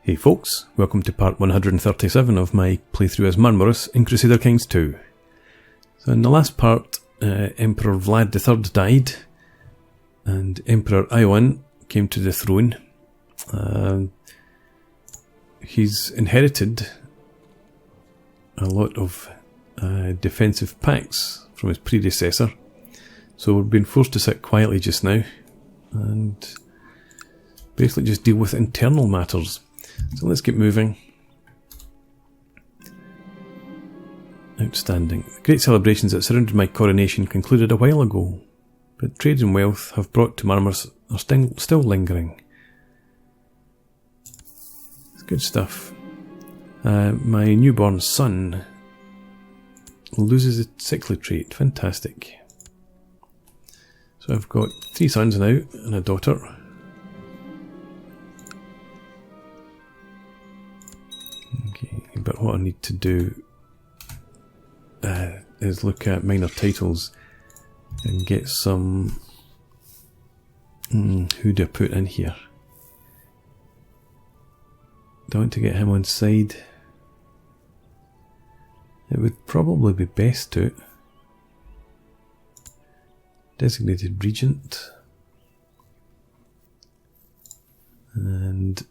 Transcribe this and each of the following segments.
Hey folks, welcome to part 137 of my playthrough as Marmaros in Crusader Kings II. So in the last part, Emperor Vlad III died, and Emperor Ioan came to the throne. He's inherited a lot of defensive pacts from his predecessor, so we're being forced to sit quietly just now and basically just deal with internal matters. So let's get moving. Outstanding. The great celebrations that surrounded my coronation concluded a while ago, but trade and wealth have brought to Marmaros are still lingering. It's good stuff. My newborn son loses a sickly trait. Fantastic. So I've got 3 sons now and a daughter. But what I need to do is look at minor titles and get some... who do I put in here? Do I want to get him on side? It would probably be best to. Designated Regent. And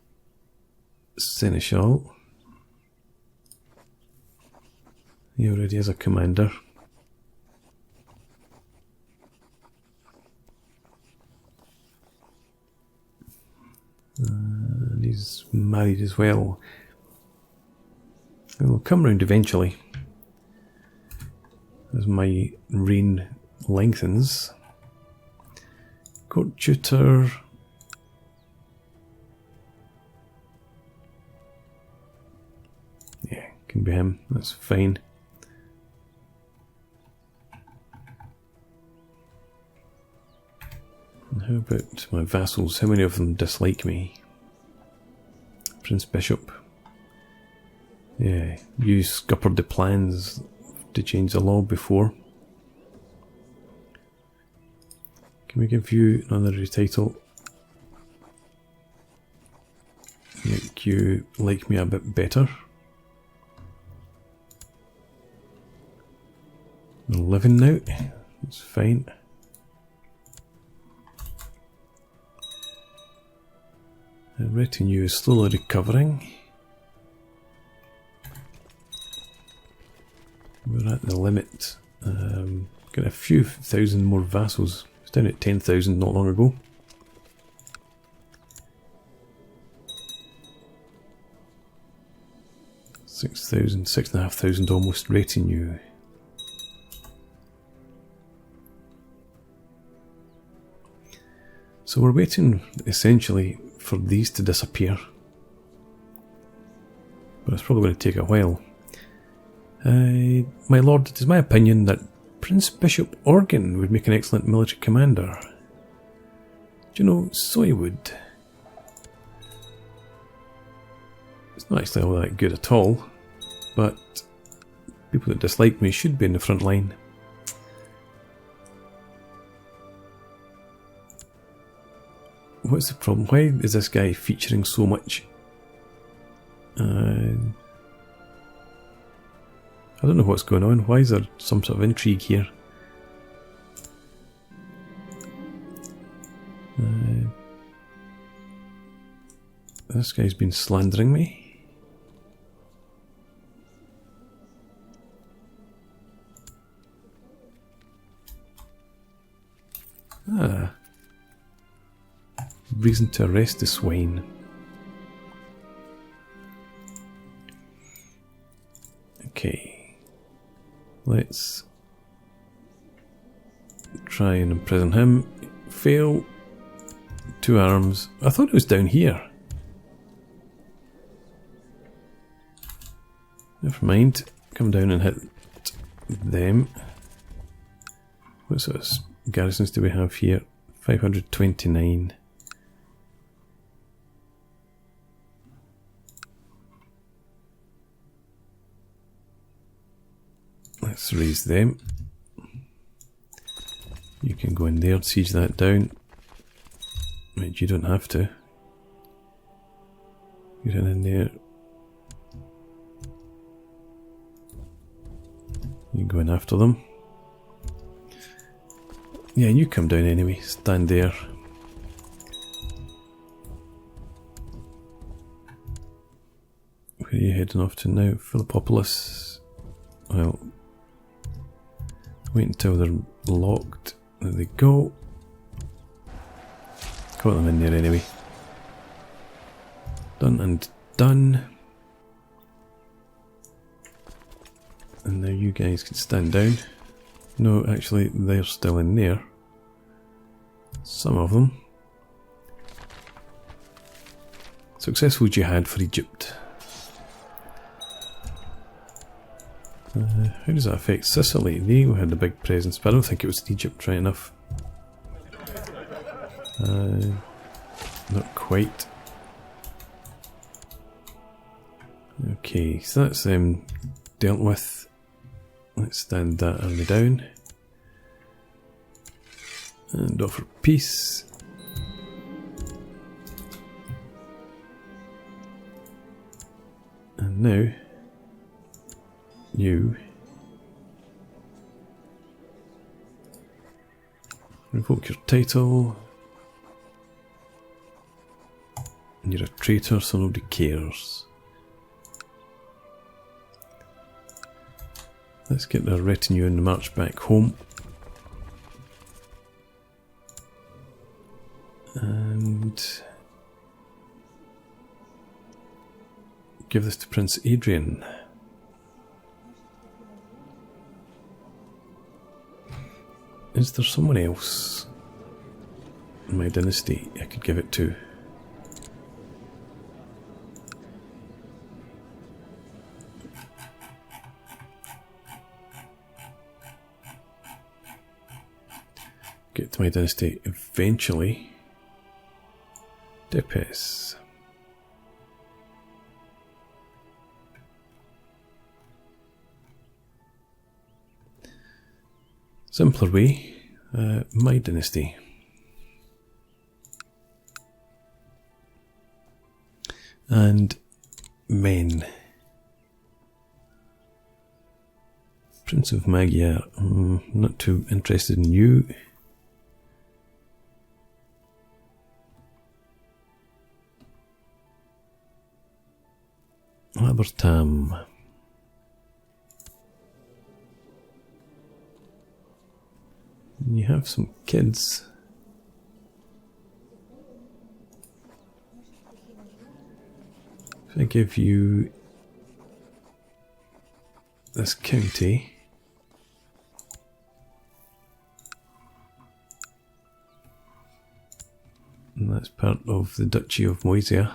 Seneschal. He already has a commander. And he's married as well. We'll come round eventually as my reign lengthens. Court tutor. Yeah, can be him. That's fine. How about my vassals? How many of them dislike me? Prince Bishop. Yeah, you scuppered the plans to change the law before. Can we give you an honorary title? Make you like me a bit better. We're living now. That's fine. The retinue is slowly recovering. We're at the limit. Got a few thousand more vassals. I was down at 10,000 not long ago. $6,500 almost retinue. So we're waiting essentially for these to disappear, but it's probably going to take a while. My lord, it is my opinion that Prince Bishop Organ would make an excellent military commander. Do you know, so he would. It's not actually all that good at all, but people that dislike me should be in the front line. What's the problem? Why is this guy featuring so much? I don't know what's going on. Why is there some sort of intrigue here? This guy's been slandering me. Reason to arrest the swine. Okay, let's try and imprison him. Fail. 2 arms. I thought it was down here. Never mind. Come down and hit them. What sort of garrisons do we have here? 529. Let's raise them. You can go in there, siege that down. Right, you don't have to. You're in there. You go in after them. Yeah, and you come down anyway. Stand there. Where are you heading off to now? Philippopolis. Well, wait until they're locked. There they go. Got them in there anyway. Done and done. And now you guys can stand down. No, actually, they're still in there. Some of them. Successful jihad for Egypt. How does that affect Sicily? They had a big presence, but I don't think it was Egypt, right enough. Not quite. Okay, so that's dealt with. Let's stand that army down. And offer peace. And now, you revoke your title. And you're a traitor, so nobody cares. Let's get their retinue and march back home. And give this to Prince Adrian. Is there someone else in my dynasty I could give it to? Get to my dynasty eventually. Depes. Simpler way, my dynasty. And men. Prince of Magyar, not too interested in you. Labertam. You have some kids. If I give you this county, and that's part of the Duchy of Moesia.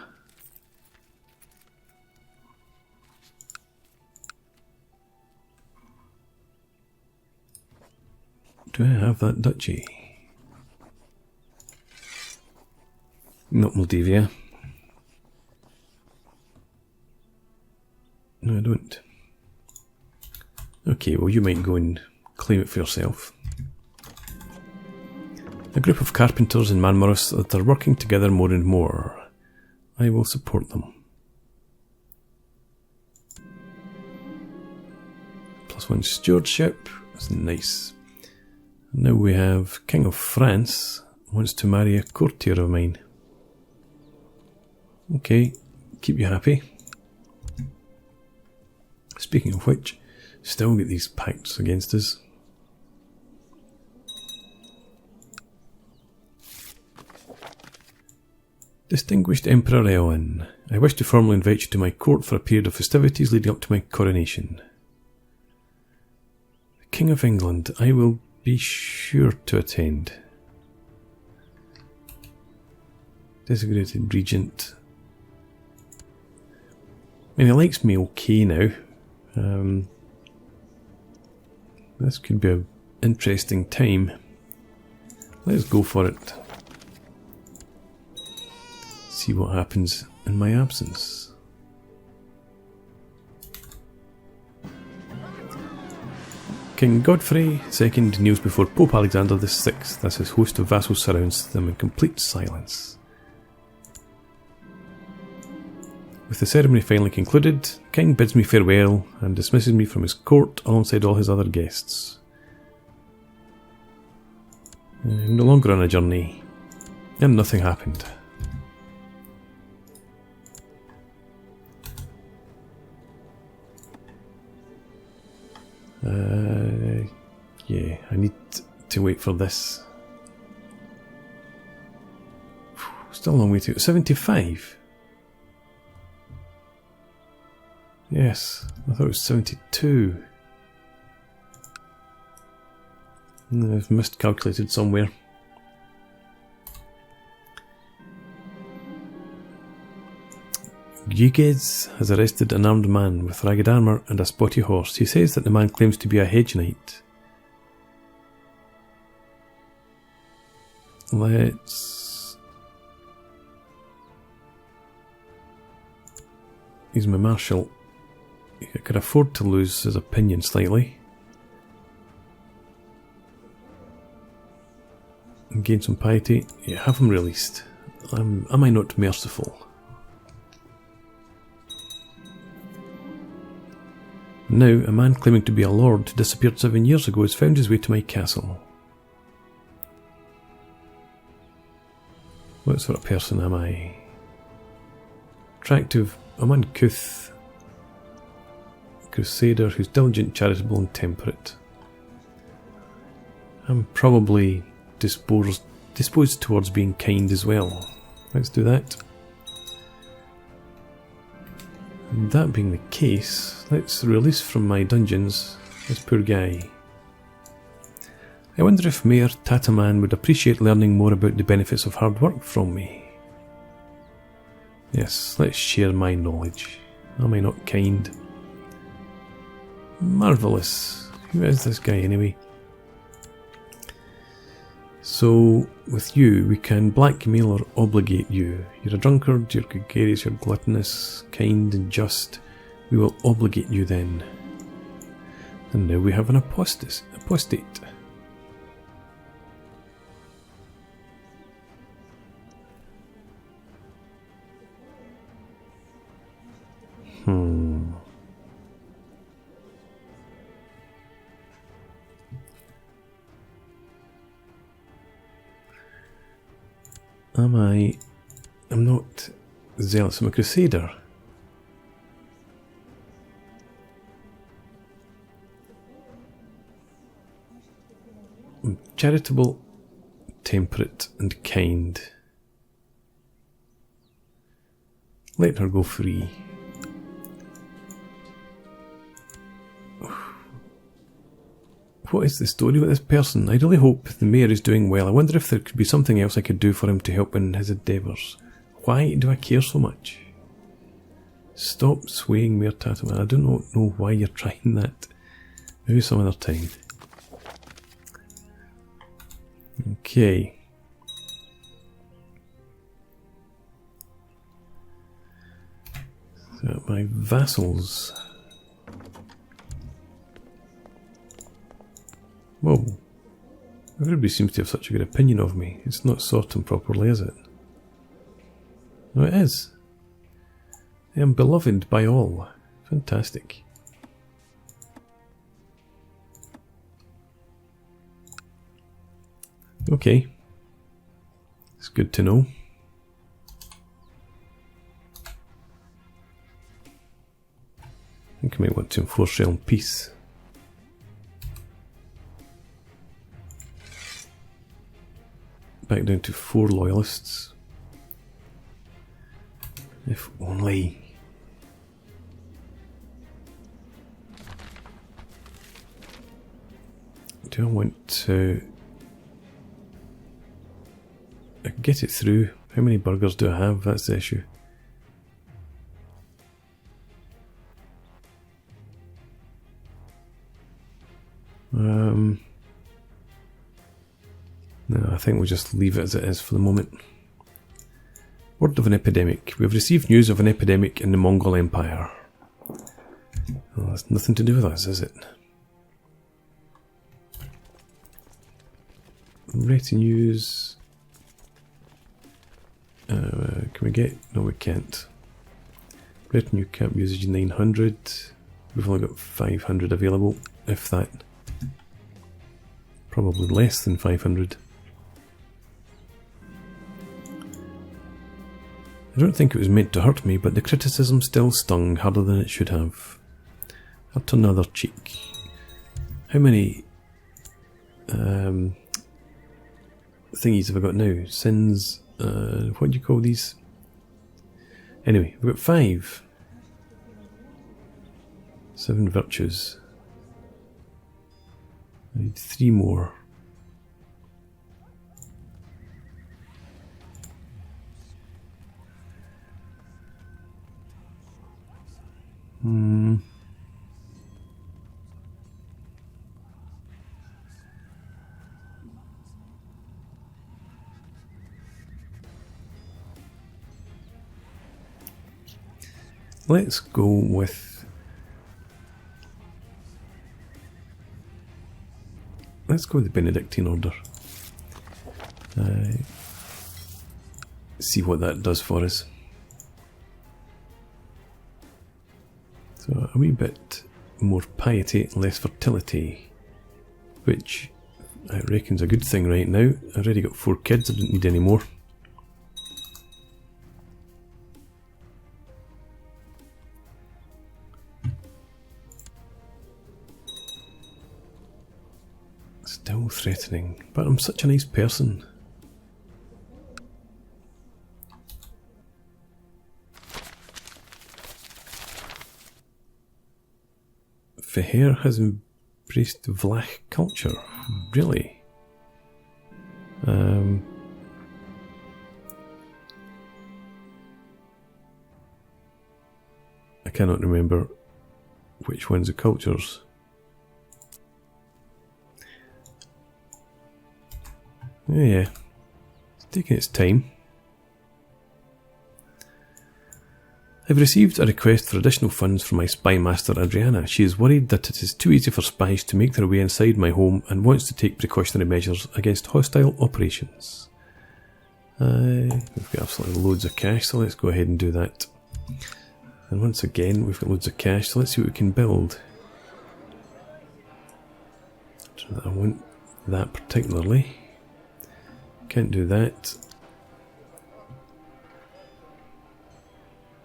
Do I have that duchy? Not Moldavia. No, I don't. Okay, well you might go and claim it for yourself. A group of carpenters in Marmaros that are working together more and more. I will support them. +1 stewardship. That's nice. Now we have King of France wants to marry a courtier of mine. Okay, keep you happy. Speaking of which, still get these pacts against us. Distinguished Emperor Ioan, I wish to formally invite you to my court for a period of festivities leading up to my coronation. The King of England, I will be sure to attend. Designated Regent. I mean, he likes me okay now. This could be an interesting time. Let's go for it. See what happens in my absence. King Godfrey II kneels before Pope Alexander VI as his host of vassals surrounds them in complete silence. With the ceremony finally concluded, the king bids me farewell and dismisses me from his court alongside all his other guests. I'm no longer on a journey, and nothing happened. Yeah, I need to wait for this. Still a long way to go. 75? Yes, I thought it was 72. I've miscalculated somewhere. Gyges has arrested an armed man with ragged armour and a spotty horse. He says that the man claims to be a hedge knight. He's my marshal. I could afford to lose his opinion slightly. And gain some piety. Yeah, have him released. Am I not merciful? Now, a man claiming to be a lord who disappeared 7 years ago has found his way to my castle. What sort of person am I? Attractive, I'm uncouth. Crusader who's diligent, charitable and temperate. I'm probably disposed towards being kind as well. Let's do that. And that being the case, let's release from my dungeons this poor guy. I wonder if Mayor Tataman would appreciate learning more about the benefits of hard work from me. Yes, let's share my knowledge. Am I not kind? Marvellous. Who is this guy anyway? So, with you, we can blackmail or obligate you. You're a drunkard, you're gregarious, you're gluttonous, kind and just. We will obligate you then. And now we have an apostate. I'm not zealous, I'm a crusader. I'm charitable, temperate and kind. Let her go free. What is the story with this person? I really hope the mayor is doing well. I wonder if there could be something else I could do for him to help in his endeavours. Why do I care so much? Stop swaying, Mayor Tataman. I don't know why you're trying that. Maybe some other time. Okay. So my vassals. Whoa. Everybody seems to have such a good opinion of me. It's not sorting properly, is it? No, it is. I am beloved by all. Fantastic. Okay. It's good to know. I think I might want to enforce realm peace. Back down to 4 loyalists. If only. Do I want to get it through? How many burgers do I have? That's the issue. No, I think we'll just leave it as it is for the moment. Word of an epidemic. We have received news of an epidemic in the Mongol Empire. Well, that's nothing to do with us, is it? Retinues. Can we get... No, we can't. Retinue cap usage 900. We've only got 500 available, if that. Probably less than 500. I don't think it was meant to hurt me, but the criticism still stung harder than it should have. I'll turn the other cheek. How many thingies have I got now? Sins, what do you call these? Anyway, we've got 5. 7 virtues. I need 3 more. Let's go with... Let's go with the Benedictine order. See what that does for us. So a wee bit more piety, less fertility, which I reckon's a good thing right now. I already got 4 kids, I didn't need any more. Still threatening, but I'm such a nice person. Feher has embraced Vlach culture. Really? I cannot remember which one's the cultures. Yeah, it's taking its time. I've received a request for additional funds from my spy master Adriana. She is worried that it is too easy for spies to make their way inside my home and wants to take precautionary measures against hostile operations. We've got absolutely loads of cash, so let's go ahead and do that. And once again, we've got loads of cash, so let's see what we can build. I want that particularly. Can't do that.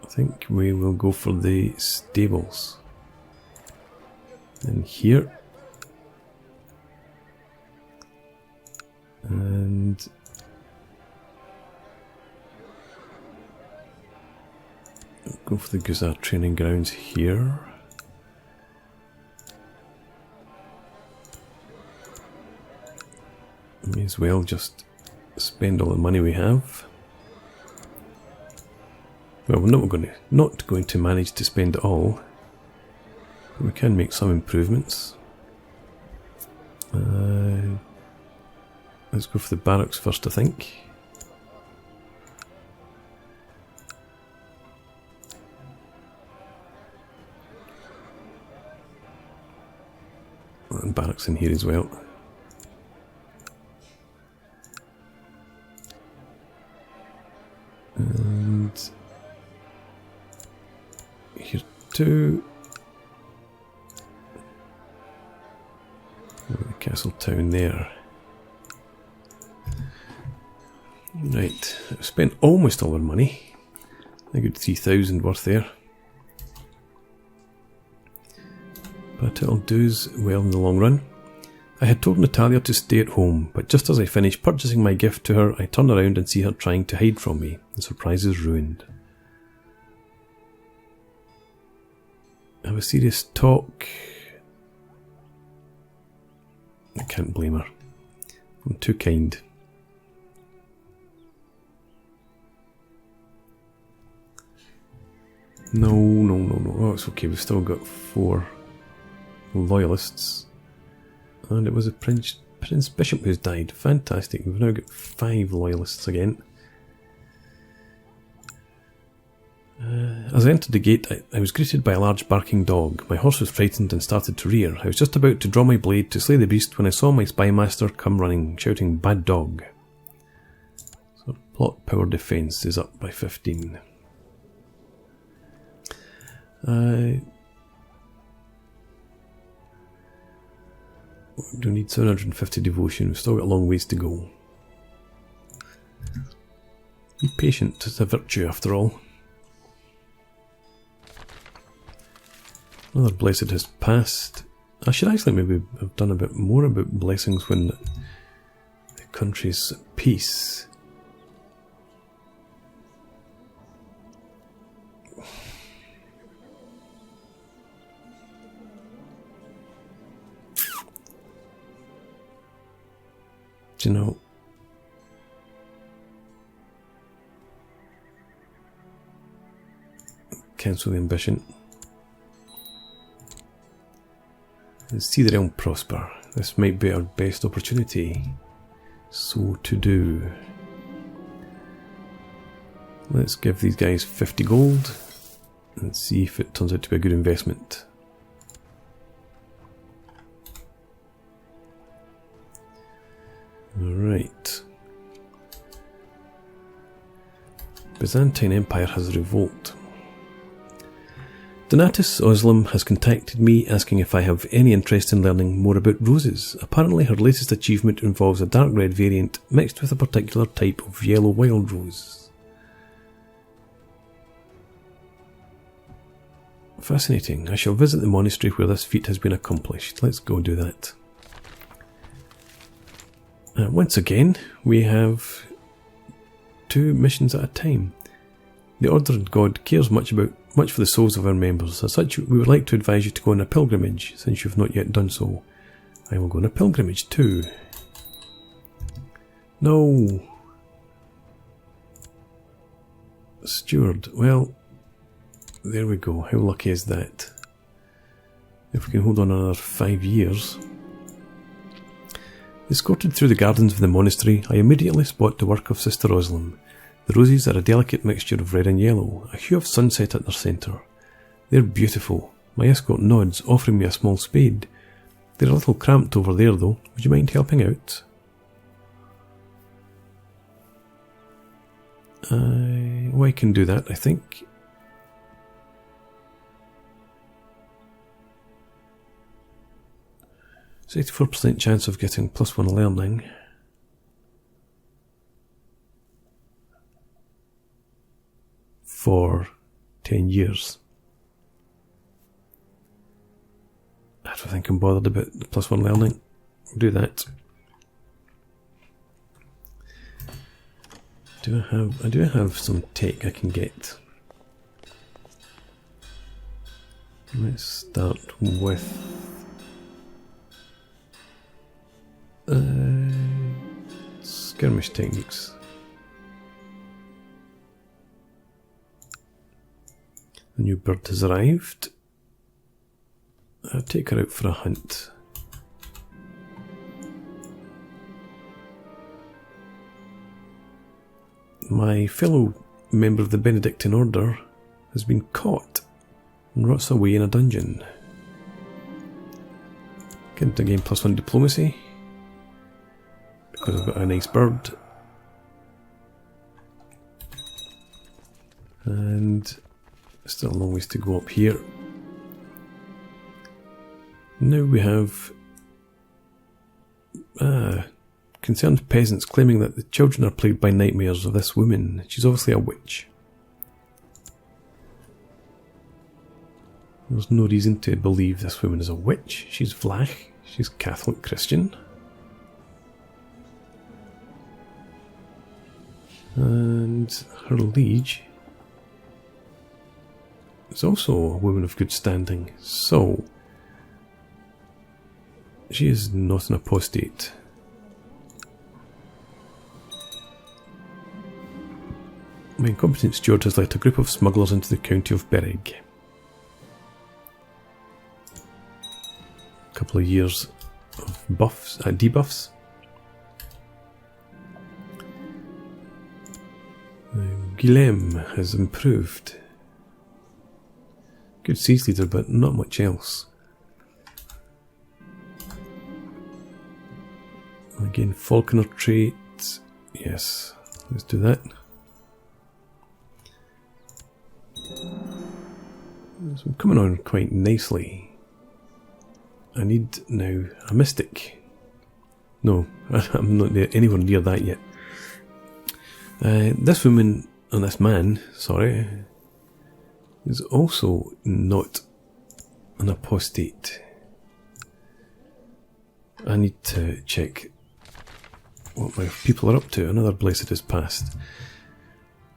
I think we will go for the stables. And here. And go for the Guisard training grounds here. May as well just spend all the money we have. Well, we're not going to manage to spend it all, but we can make some improvements. Let's go for the barracks first, I think. And barracks in here as well. And here too. The castle town there. Right, I've spent almost all our money. A good 3,000 worth there. But it'll do us well in the long run. I had told Natalia to stay at home, but just as I finished purchasing my gift to her, I turn around and see her trying to hide from me. The surprise is ruined. Have a serious talk. I can't blame her. I'm too kind. No. Oh, it's okay. We've still got 4 loyalists. And it was a Prince Bishop who's died. Fantastic. We've now got 5 loyalists again. As I entered the gate, I was greeted by a large barking dog. My horse was frightened and started to rear. I was just about to draw my blade to slay the beast when I saw my spy master come running, shouting, "Bad dog." So plot power defense is up by 15. Do need 750 devotion. We've still got a long ways to go. Be patient is a virtue after all. Another blessed has passed. I should actually maybe have done a bit more about blessings when the country's at peace. Do you know, cancel the ambition. Let's see the realm prosper. This might be our best opportunity so to do. Let's give these guys 50 gold and see if it turns out to be a good investment. Alright. Byzantine Empire has a revolt. Donatus Oslam has contacted me asking if I have any interest in learning more about roses. Apparently her latest achievement involves a dark red variant mixed with a particular type of yellow wild rose. Fascinating. I shall visit the monastery where this feat has been accomplished. Let's go do that. Once again, we have 2 missions at a time. The Ordered God cares much for the souls of our members. As such, we would like to advise you to go on a pilgrimage, since you've not yet done so. I will go on a pilgrimage too. No! Steward. Well, there we go. How lucky is that? If we can hold on another 5 years. Escorted through the gardens of the monastery, I immediately spot the work of Sister Oslam. The roses are a delicate mixture of red and yellow, a hue of sunset at their centre. They're beautiful. My escort nods, offering me a small spade. They're a little cramped over there though. Would you mind helping out? I can do that, I think. It's 84% chance of getting +1 learning. For 10 years. I don't think I'm bothered about the +1 learning. We'll do that. I do have some tech I can get. Let's start with skirmish techniques. The new bird has arrived. I'll take her out for a hunt. My fellow member of the Benedictine Order has been caught and rots away in a dungeon. Get to gain +1 diplomacy because I've got a nice bird. And still a long ways to go up here. Now we have concerned peasants claiming that the children are plagued by nightmares of this woman. She's obviously a witch. There's no reason to believe this woman is a witch. She's Vlach. She's Catholic Christian. And her liege is also a woman of good standing. So, she is not an apostate. My incompetent steward has let a group of smugglers into the county of Berrig. A couple of years of debuffs. Guillaume has improved. Good siege leader, but not much else. Again, Falconer trait. Yes, let's do that. So I'm coming on quite nicely. I need now a mystic. No, I'm not anywhere near that yet. This woman, and this man, sorry, is also not an apostate. I need to check what my people are up to. Another blessed is past.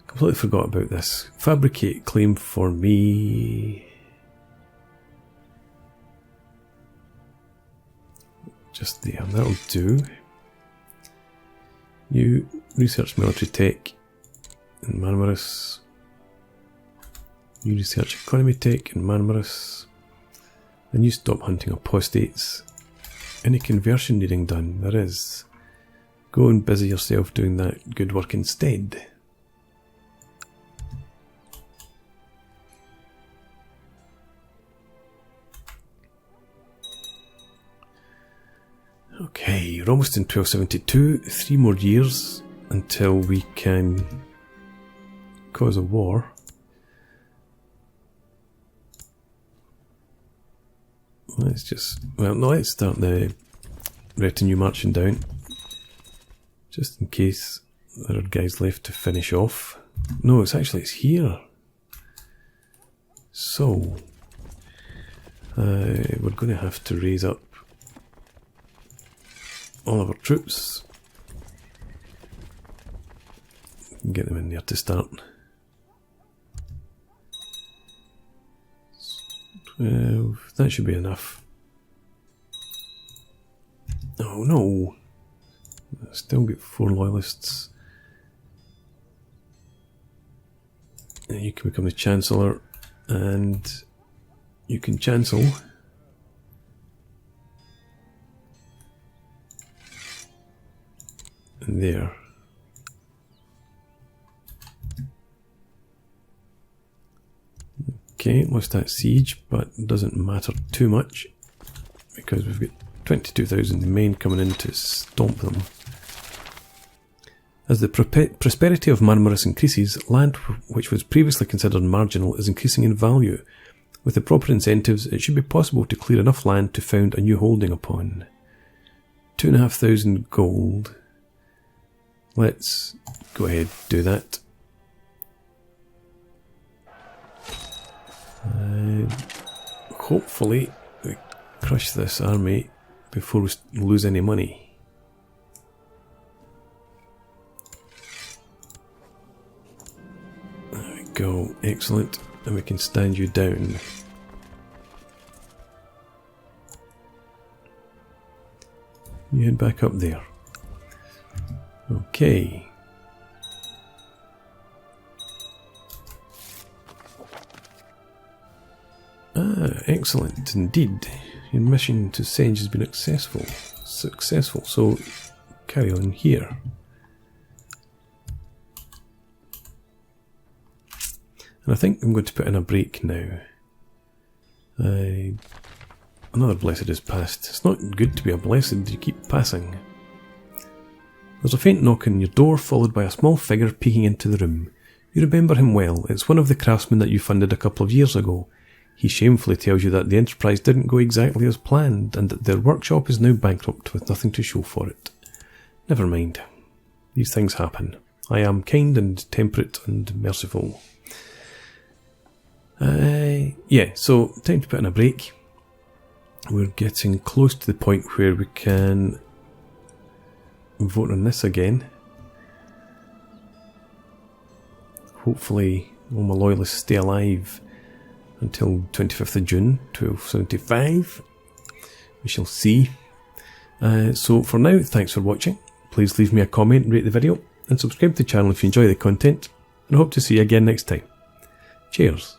Completely forgot about this. Fabricate claim for me. Just there, that'll do. You research military tech in Marmaros. You research economy tech in Marmaros. And you stop hunting apostates. Any conversion needing done? There is. Go and busy yourself doing that good work instead. Okay, we're almost in 1272. 3 more years until we can cause a war. Let's just, well, no, let's start the retinue marching down. Just in case there are guys left to finish off. No, it's here. So, we're going to have to raise up all of our troops. Get them in there to start. 12, that should be enough. Oh no! I still get 4 loyalists. And you can become the Chancellor, and you can chancel. And there. Okay, lost that siege, but it doesn't matter too much because we've got 22,000 men coming in to stomp them. As the prosperity of Marmaros increases, land which was previously considered marginal is increasing in value. With the proper incentives, it should be possible to clear enough land to found a new holding upon. 2,500 gold. Let's go ahead and do that. Hopefully we crush this army before we lose any money. There we go, excellent, and we can stand you down. You head back up there. Okay. Excellent indeed. Your mission to Senge has been successful. So carry on here. And I think I'm going to put in a break now. Another blessed is past. It's not good to be a blessed, you keep passing. There's a faint knock on your door, followed by a small figure peeking into the room. You remember him well. It's one of the craftsmen that you funded a couple of years ago. He shamefully tells you that the enterprise didn't go exactly as planned, and that their workshop is now bankrupt with nothing to show for it. Never mind. These things happen. I am kind and temperate and merciful. Yeah, so time to put in a break. We're getting close to the point where we can vote on this again. Hopefully all my loyalists stay alive until 25th of June 1275. We shall see. So for now, thanks for watching. Please leave me a comment, rate the video, and subscribe to the channel if you enjoy the content. And I hope to see you again next time. Cheers.